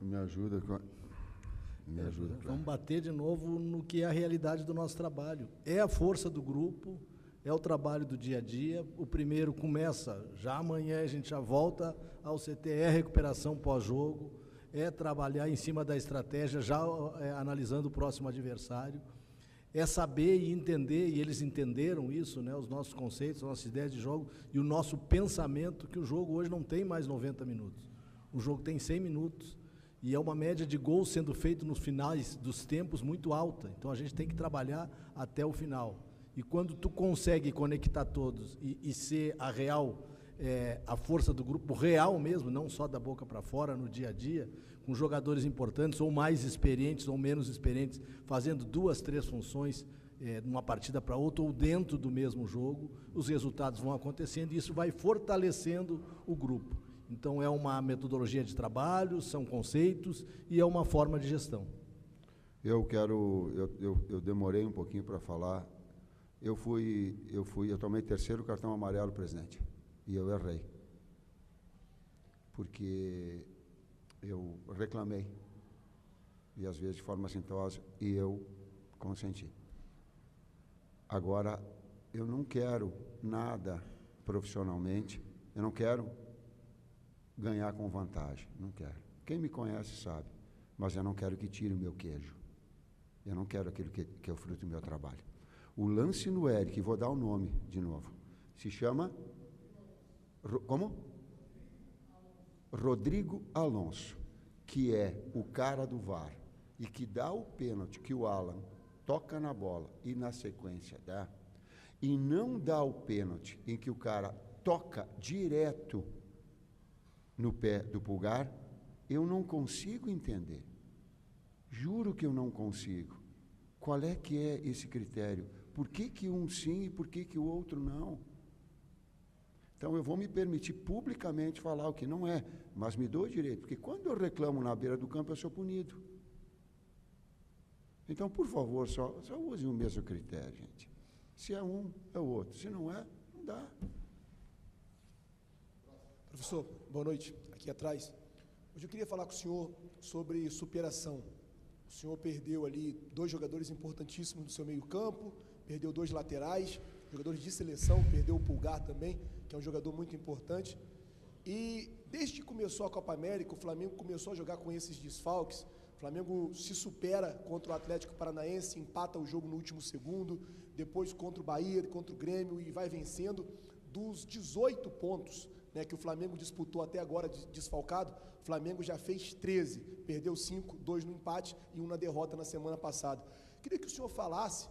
Me ajuda com... Me ajuda. Vamos bater de novo no que é a realidade do nosso trabalho. É a força do grupo, é o trabalho do dia a dia. O primeiro começa já amanhã, a gente já volta ao CTE, recuperação pós-jogo, é trabalhar em cima da estratégia, já analisando o próximo adversário. É saber e entender, e eles entenderam isso, né, os nossos conceitos, as nossas ideias de jogo e o nosso pensamento, que o jogo hoje não tem mais 90 minutos. O jogo tem 100 minutos. E é uma média de gols sendo feito nos finais dos tempos muito alta. Então a gente tem que trabalhar até o final. E quando tu consegue conectar todos e ser a real, a força do grupo real mesmo, não só da boca para fora no dia a dia, com jogadores importantes ou mais experientes ou menos experientes, fazendo 2, 3 funções de uma partida para outra ou dentro do mesmo jogo, os resultados vão acontecendo e isso vai fortalecendo o grupo. Então, é uma metodologia de trabalho, são conceitos e é uma forma de gestão. Eu demorei um pouquinho para falar. Eu tomei 3º cartão amarelo, presidente, e eu errei. Porque eu reclamei, e às vezes de forma assintosa, e eu consenti. Agora, eu não quero nada profissionalmente, eu não quero ganhar com vantagem, não quero. Quem me conhece sabe, mas eu não quero que tire o meu queijo. Eu não quero aquilo que é o fruto do meu trabalho. O lance no Eric, vou dar o nome de novo, se chama... Como? Rodrigo Alonso, que é o cara do VAR, e que dá o pênalti que o Alan toca na bola e na sequência dá, e não dá o pênalti em que o cara toca direto no pé do Pulgar, eu não consigo entender. Juro que eu não consigo. Qual é que é esse critério? Por que um sim e por que o outro não? Então, eu vou me permitir publicamente falar o que não é, mas me dou o direito, porque quando eu reclamo na beira do campo, eu sou punido. Então, por favor, só use o mesmo critério, gente. Se é um, é o outro. Se não é, não dá. Professor, boa noite. Aqui atrás. Hoje eu queria falar com o senhor sobre superação. O senhor perdeu ali 2 jogadores importantíssimos do seu meio-campo, perdeu 2 laterais, jogadores de seleção, perdeu o Pulgar também, que é um jogador muito importante. E desde que começou a Copa América, o Flamengo começou a jogar com esses desfalques. O Flamengo se supera contra o Atlético Paranaense, empata o jogo no último segundo, depois contra o Bahia, contra o Grêmio e vai vencendo. Dos 18 pontos, né, que o Flamengo disputou até agora desfalcado, o Flamengo já fez 13, perdeu 5, 2 no empate e 1 na derrota na semana passada. Queria que o senhor falasse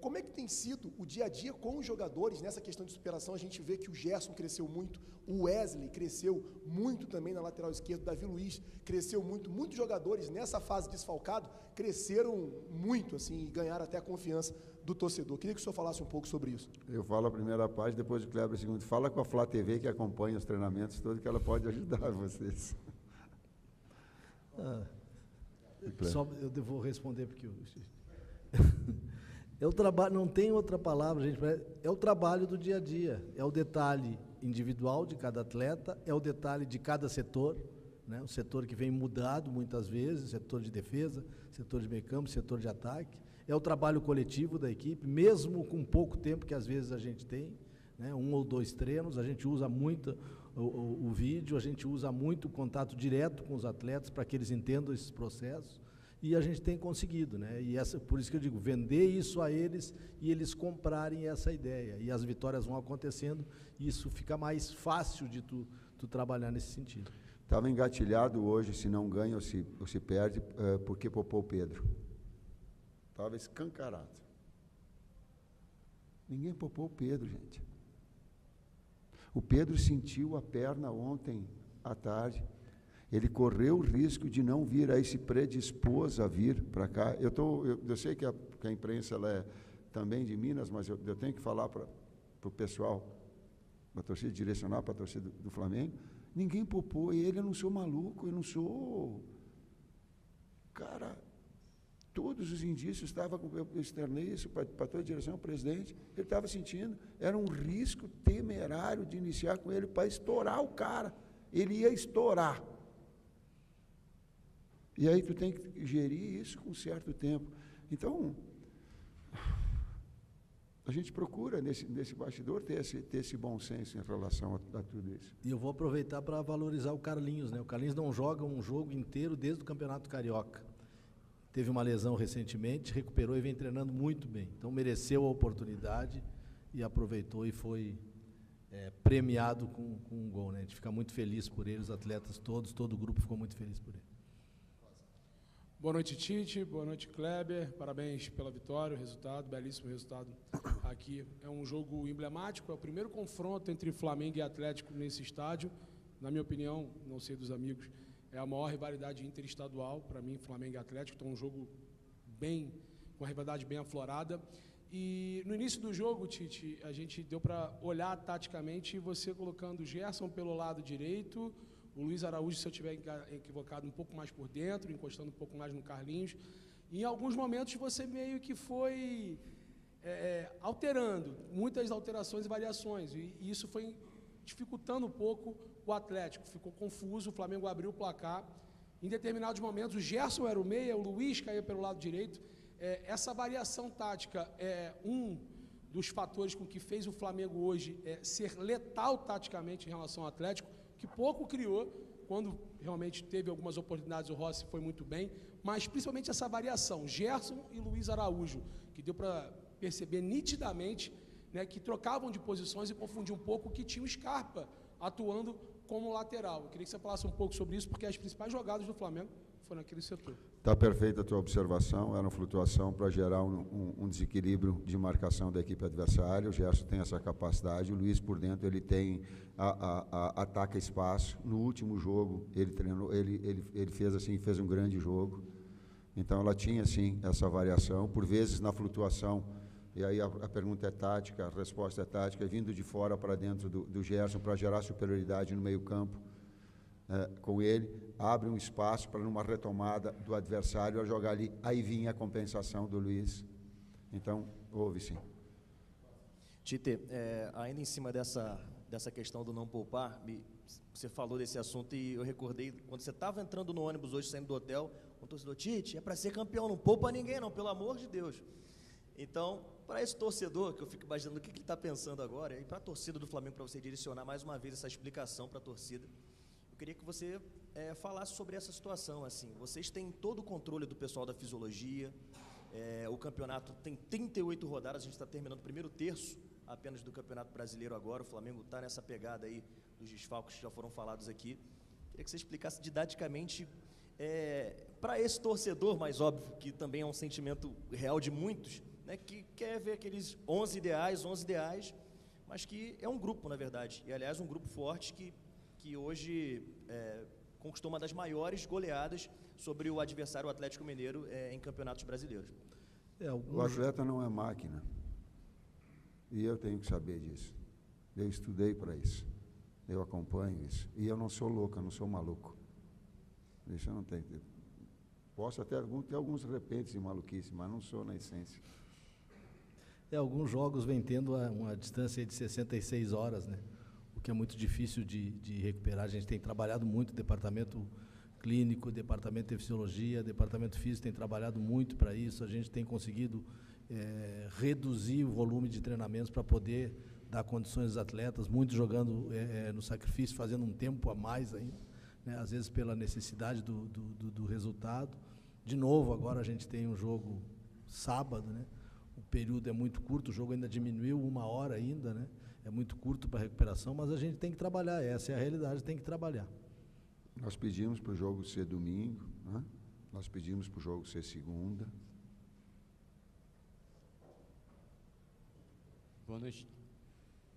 como é que tem sido o dia a dia com os jogadores nessa questão de superação. A gente vê que o Gerson cresceu muito, o Wesley cresceu muito também na lateral esquerda, o Davi Luiz cresceu muito, muitos jogadores nessa fase desfalcado cresceram muito, assim, e ganharam até a confiança do torcedor. Queria que o senhor falasse um pouco sobre isso. Eu falo a primeira parte, depois o Kleber a segunda. Fala com a Flá TV, que acompanha os treinamentos todos, que ela pode ajudar vocês. Só eu vou responder porque não tem outra palavra, gente. É o trabalho do dia a dia, é o detalhe individual de cada atleta, é o detalhe de cada setor, né? O setor que vem mudado muitas vezes, setor de defesa, setor de meio campo, setor de ataque, é o trabalho coletivo da equipe, mesmo com pouco tempo que às vezes a gente tem, né? 1 ou 2 treinos, a gente usa muito o vídeo, a gente usa muito o contato direto com os atletas para que eles entendam esses processos. E a gente tem conseguido, né? E por isso que eu digo, vender isso a eles e eles comprarem essa ideia. E as vitórias vão acontecendo e isso fica mais fácil de tu trabalhar nesse sentido. Estava engatilhado hoje, se não ganha ou se perde, porque poupou o Pedro. Estava escancarado. Ninguém poupou o Pedro, gente. O Pedro sentiu a perna ontem à tarde. Ele correu o risco de não vir, aí se predispôs a vir para cá. Eu sei que a imprensa ela é também de Minas, mas eu tenho que falar para o pessoal da torcida, direcionar para a torcida do Flamengo. Ninguém poupou ele, eu não sou maluco, eu não sou... Cara, todos os indícios estavam, eu externei isso para toda a direção, o presidente, ele estava sentindo, era um risco temerário de iniciar com ele para estourar o cara. Ele ia estourar. E aí tu tem que gerir isso com um certo tempo. Então, a gente procura, nesse bastidor, ter esse bom senso em relação a tudo isso. E eu vou aproveitar para valorizar o Carlinhos, né? O Carlinhos não joga um jogo inteiro desde o Campeonato Carioca. Teve uma lesão recentemente, recuperou e vem treinando muito bem. Então, mereceu a oportunidade e aproveitou e foi premiado com um gol, né? A gente fica muito feliz por ele, os atletas todos, todo o grupo ficou muito feliz por ele. Boa noite, Tite. Boa noite, Kleber. Parabéns pela vitória, o resultado, belíssimo resultado aqui. É um jogo emblemático, é o primeiro confronto entre Flamengo e Atlético nesse estádio. Na minha opinião, não sei dos amigos, é a maior rivalidade interestadual, para mim, Flamengo e Atlético. Então, um jogo com uma rivalidade bem aflorada. E no início do jogo, Tite, a gente deu para olhar taticamente você colocando o Gerson pelo lado direito, o Luiz Araújo, se eu estiver equivocado, um pouco mais por dentro, encostando um pouco mais no Carlinhos. E em alguns momentos você meio que foi alterando, muitas alterações e variações. E isso foi dificultando um pouco o Atlético. Ficou confuso, o Flamengo abriu o placar. Em determinados momentos, o Gerson era o meia, o Luiz caía pelo lado direito. Essa variação tática é um dos fatores com que fez o Flamengo hoje ser letal taticamente em relação ao Atlético, que pouco criou, quando realmente teve algumas oportunidades, o Rossi foi muito bem, mas principalmente essa variação, Gerson e Luiz Araújo, que deu para perceber nitidamente, né, que trocavam de posições e confundiam um pouco que tinha o Scarpa atuando como lateral. Eu queria que você falasse um pouco sobre isso, porque as principais jogadas do Flamengo foram naquele setor. Está perfeita a tua observação, era uma flutuação para gerar um desequilíbrio de marcação da equipe adversária. O Gerson tem essa capacidade, o Luiz por dentro ele tem ataca espaço. No último jogo ele treinou, ele fez um grande jogo. Então ela tinha sim essa variação, por vezes na flutuação. E aí a pergunta é tática, a resposta é tática, vindo de fora para dentro do Gerson para gerar superioridade no meio-campo. Com ele, abre um espaço para numa retomada do adversário a jogar ali, aí vinha a compensação do Luiz. Então, houve sim. Tite, ainda em cima dessa questão do não poupar, você falou desse assunto e eu recordei, quando você estava entrando no ônibus hoje, saindo do hotel, um torcedor, Tite, é para ser campeão, não poupa ninguém não, pelo amor de Deus. Então, para esse torcedor, que eu fico imaginando o que ele está pensando agora, e para a torcida do Flamengo, para você direcionar mais uma vez essa explicação para a torcida, eu queria que você falasse sobre essa situação. Assim, vocês têm todo o controle do pessoal da fisiologia, o campeonato tem 38 rodadas, a gente está terminando o primeiro terço apenas do Campeonato Brasileiro agora, o Flamengo está nessa pegada aí dos desfalques que já foram falados aqui. Queria que você explicasse didaticamente para esse torcedor, mais óbvio, que também é um sentimento real de muitos, né, que quer ver aqueles 11 ideais, mas que é um grupo, na verdade, e aliás um grupo forte que hoje conquistou uma das maiores goleadas sobre o adversário, o Atlético Mineiro, em campeonatos brasileiros. O atleta não é máquina, e eu tenho que saber disso. Eu estudei para isso, eu acompanho isso, e eu não sou louco, eu não sou maluco. Isso eu não tenho. Posso até ter alguns repentes de maluquice, mas não sou na essência. Alguns jogos vêm tendo uma distância de 66 horas, né? O que é muito difícil de recuperar. A gente tem trabalhado muito, departamento clínico, departamento de fisiologia, departamento físico tem trabalhado muito para isso. A gente tem conseguido reduzir o volume de treinamentos para poder dar condições aos atletas, muitos jogando no sacrifício, fazendo um tempo a mais ainda, né? Às vezes pela necessidade do resultado. De novo, agora a gente tem um jogo sábado, né? O período é muito curto, o jogo ainda diminuiu 1 hora ainda, né? É muito curto para a recuperação, mas a gente tem que trabalhar, essa é a realidade, tem que trabalhar. Nós pedimos para o jogo ser domingo, né? Nós pedimos para o jogo ser segunda.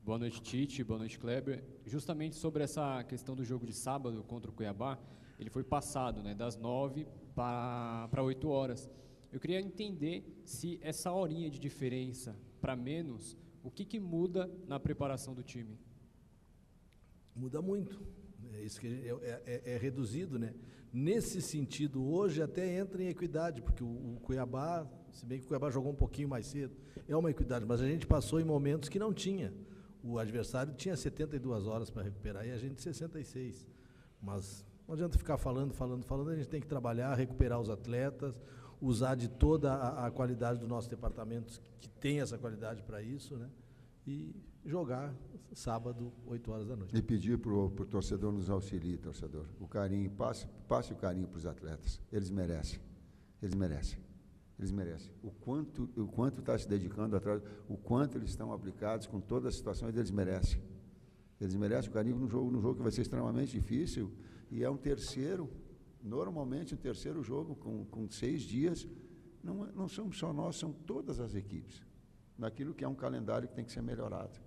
Boa noite, Tite, boa noite, Kleber. Justamente sobre essa questão do jogo de sábado contra o Cuiabá, ele foi passado, né, das 9 para 8 horas. Eu queria entender se essa horinha de diferença para menos, o que muda na preparação do time? Muda muito. Isso que é reduzido, né? Nesse sentido, hoje até entra em equidade, porque o Cuiabá, se bem que o Cuiabá jogou um pouquinho mais cedo, é uma equidade, mas a gente passou em momentos que não tinha. O adversário tinha 72 horas para recuperar e a gente 66. Mas Não adianta ficar falando, a gente tem que trabalhar, recuperar os atletas, usar de toda a qualidade do nosso departamento, que tem essa qualidade para isso, né? E jogar sábado, 8 horas da noite. E pedir para o torcedor nos auxilie, torcedor. O carinho, passe o carinho para os atletas. Eles merecem. Eles merecem. Eles merecem. O quanto está se dedicando atrás, o quanto eles estão aplicados com todas as situações, eles merecem. Eles merecem o carinho no jogo que vai ser extremamente difícil. E é normalmente um terceiro jogo com 6 dias. Não somos só nós, são todas as equipes. Naquilo que é um calendário que tem que ser melhorado.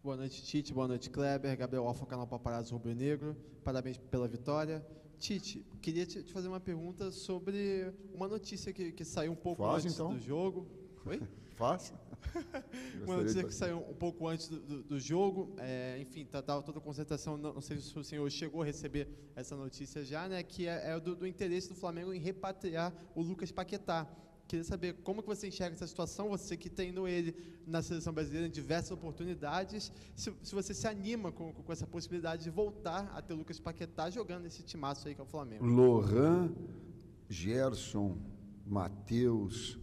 Boa noite, Tite. Boa noite, Kleber. Gabriel Alfa, canal Paparazzo Rubro Negro. Parabéns pela vitória. Tite, queria te fazer uma pergunta sobre uma notícia que saiu um pouco antes do jogo. Oi? Faz. Uma notícia que saiu um pouco antes do jogo. Enfim, estava toda a concentração. Não sei se o senhor chegou a receber essa notícia já, né? Que é do interesse do Flamengo em repatriar o Lucas Paquetá. Queria saber como que você enxerga essa situação, você que tendo ele na seleção brasileira em diversas oportunidades, se você se anima com essa possibilidade de voltar a ter o Lucas Paquetá jogando esse timaço aí que é o Flamengo. Lohan, Gerson, Matheus,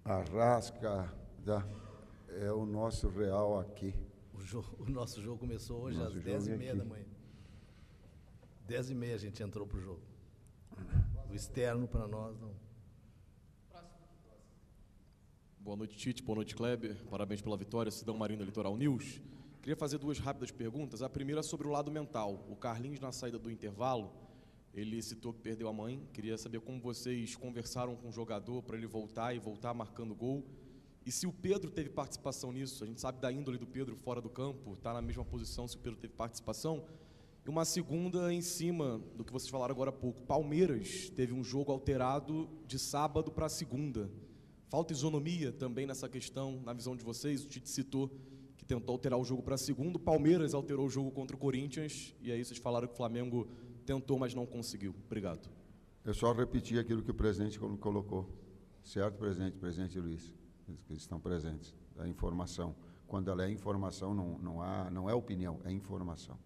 Arrasca, é o nosso real aqui. O nosso jogo começou hoje às 10h30 da manhã. 10h30 a gente entrou para o jogo. O externo para nós não. Boa noite, Tite. Boa noite, Kleber. Parabéns pela vitória, Cidão Marinho da Litoral News. Queria fazer 2 rápidas perguntas. A primeira sobre o lado mental. O Carlinhos, na saída do intervalo, ele citou que perdeu a mãe. Queria saber como vocês conversaram com o jogador para ele voltar marcando gol. E se o Pedro teve participação nisso. A gente sabe da índole do Pedro fora do campo, está na mesma posição, se o Pedro teve participação. E uma segunda em cima do que vocês falaram agora há pouco. Palmeiras teve um jogo alterado de sábado para segunda. Falta isonomia também nessa questão, na visão de vocês? O Tite citou que tentou alterar o jogo para segunda. O Palmeiras alterou o jogo contra o Corinthians. E aí vocês falaram que o Flamengo tentou, mas não conseguiu. Obrigado. Eu só repeti aquilo que o presidente colocou. Certo, presidente Luiz? Eles estão presentes. A informação. Quando ela é informação, não é opinião, é informação.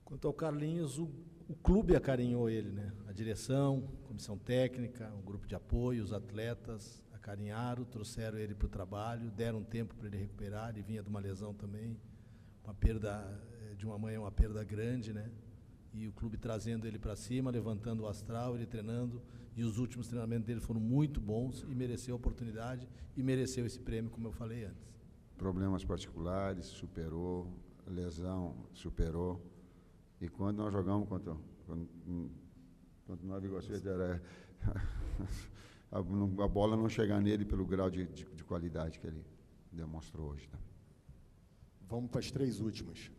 Quanto ao Carlinhos, o clube acarinhou ele, né? A direção, a comissão técnica, o grupo de apoio, os atletas acarinharam, trouxeram ele para o trabalho, deram tempo para ele recuperar, ele vinha de uma lesão também, uma perda de uma mãe é uma perda grande, né? E o clube trazendo ele para cima, levantando o astral, ele treinando, e os últimos treinamentos dele foram muito bons e mereceu a oportunidade e mereceu esse prêmio, como eu falei antes. Problemas particulares, superou, lesão, superou. E quando nós jogamos contra Nova Iguaçu, a bola não chegar nele pelo grau de qualidade que ele demonstrou hoje. Tá? Vamos para as 3 últimas.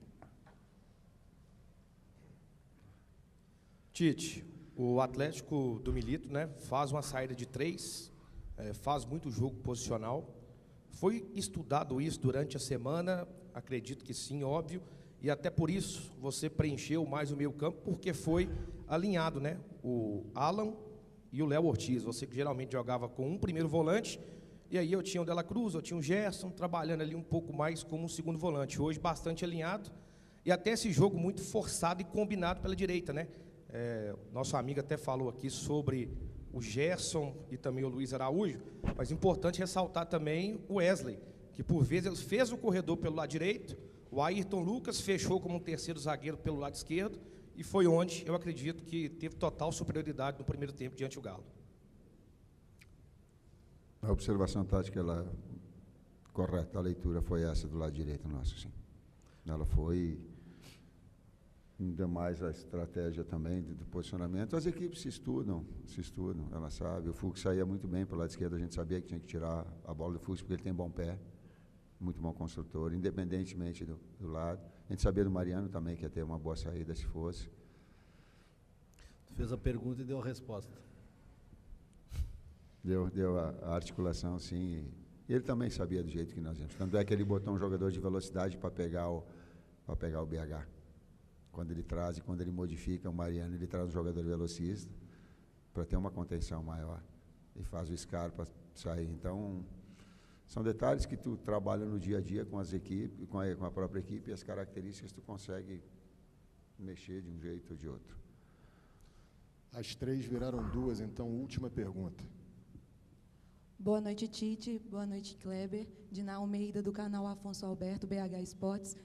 Tite, o Atlético do Milito, né, faz uma saída de 3, faz muito jogo posicional. Foi estudado isso durante a semana? Acredito que sim, óbvio. E até por isso você preencheu mais o meio campo, porque foi alinhado, né? O Alan e o Léo Ortiz. Você que geralmente jogava com um primeiro volante, e aí eu tinha o Dela Cruz, eu tinha o Gerson, trabalhando ali um pouco mais como um segundo volante. Hoje bastante alinhado, e até esse jogo muito forçado e combinado pela direita, né? Nosso amigo até falou aqui sobre o Gerson e também o Luiz Araújo, mas importante ressaltar também o Wesley, que por vezes fez o corredor pelo lado direito. O Ayrton Lucas fechou como um terceiro zagueiro pelo lado esquerdo e foi onde eu acredito que teve total superioridade no primeiro tempo diante do Galo. A observação tática, ela correta, a leitura foi essa do lado direito nosso, sim. Ela foi, ainda mais a estratégia também do posicionamento. As equipes se estudam, ela sabe. O Fux saía muito bem pelo lado esquerdo, a gente sabia que tinha que tirar a bola do Fux porque ele tem bom pé. Muito bom construtor, independentemente do lado. A gente sabia do Mariano também que ia ter uma boa saída se fosse. Fez a pergunta e deu a resposta. Deu a articulação, sim. E ele também sabia do jeito que nós íamos. Tanto é que ele botou um jogador de velocidade para pegar o BH. Quando ele traz e quando ele modifica o Mariano, ele traz um jogador velocista para ter uma contenção maior. E faz o Scarpa sair. Então, São detalhes que tu trabalha no dia a dia com as equipes, com a própria equipe, e as características tu consegue mexer de um jeito ou de outro. As 3 viraram 2, então última pergunta. Boa noite, Tite. Boa noite, Kleber. Diná Almeida, do canal Afonso Alberto, BH Esportes.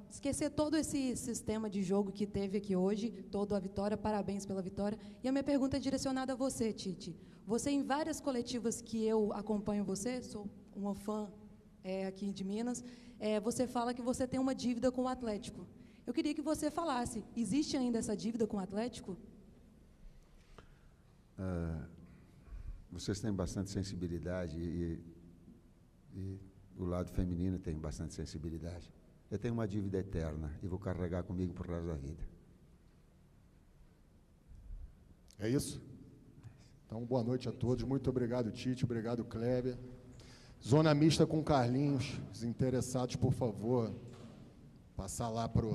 Esquecer todo esse sistema de jogo que teve aqui hoje, toda a vitória, parabéns pela vitória. E a minha pergunta é direcionada a você, Tite. Você, em várias coletivas que eu acompanho você, sou uma fã aqui de Minas, você fala que você tem uma dívida com o Atlético. Eu queria que você falasse, existe ainda essa dívida com o Atlético? Vocês têm bastante sensibilidade e o lado feminino tem bastante sensibilidade. Eu tenho uma dívida eterna e vou carregar comigo por resto da vida. É isso? Então, boa noite a todos. Muito obrigado, Tite. Obrigado, Kleber. Zona mista com Carlinhos. Os interessados, por favor, passar lá para